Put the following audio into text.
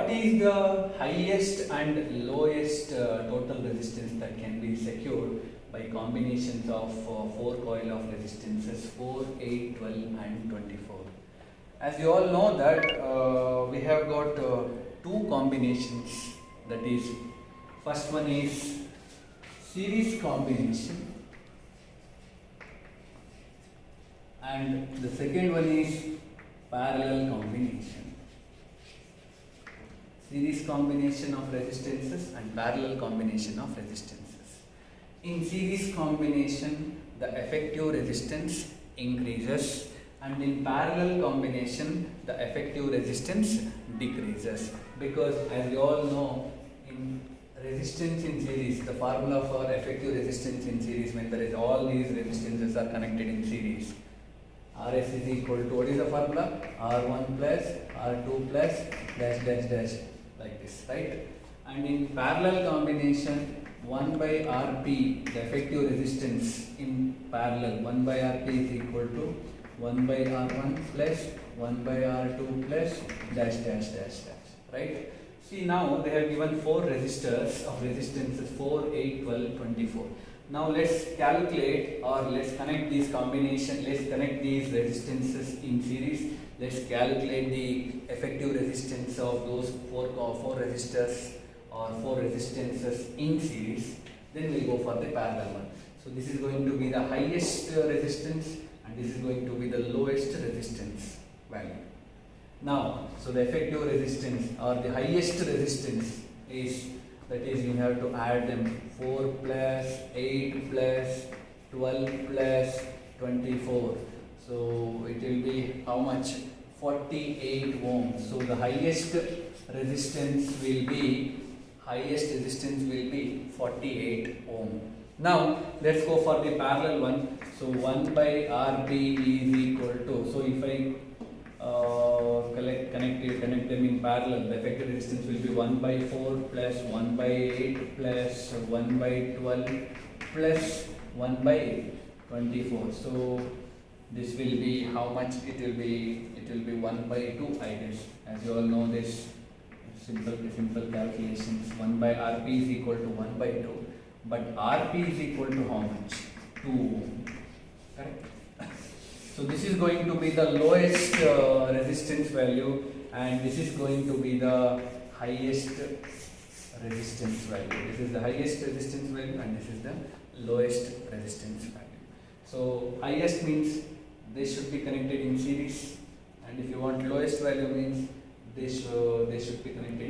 what is the highest and lowest total resistance that can be secured by combinations of 4 coil of resistances 4, 8, 12 and 24. As you all know that we have got two combinations, that is, first one is series combination and the second one is parallel combination. Series combination of resistances and parallel combination of resistances. In series combination, the effective resistance increases, and in parallel combination, the effective resistance decreases. Because as you all know, in resistance in series, the formula for effective resistance in series, when there is all these resistances are connected in series, Rs is equal to, what is the formula? R1 plus R2 plus dash dash dash, like this, right? And in parallel combination, 1 by Rp, the effective resistance in parallel, 1 by Rp is equal to 1 by R1 plus 1 by R2 plus dash dash dash dash, right? See, now they have given 4 resistors of resistances 4, 8, 12, 24. Now let's calculate, or let's connect these combination, let's connect these resistances in series. Let's calculate the effective resistance of those 4 resistors or 4 resistances in series. Then we'll go for the parallel one. So this is going to be the highest resistance and this is going to be the lowest resistance value. Now, so the effective resistance or the highest resistance is, that is, you have to add them 4 plus 8 plus 12 plus 24. So it will be how much? 48 ohms. So the highest resistance will be 48 ohm. Now let's go for the parallel one. So 1 by Rp is equal to, so if I connect them in parallel, the effective resistance will be 1 by 4 plus 1 by 8 plus 1 by 12 plus 1 by 24. So this will be how much? It will be 1 by 2, I guess. As you all know this, simple calculations. 1 by Rp is equal to 1 by 2, but Rp is equal to how much? 2 ohm. Correct? So this is going to be the lowest resistance value, and this is going to be the highest resistance value. This is the highest resistance value and this is the lowest resistance value. So highest means they should be connected in series, and if you want lowest value means they should be connected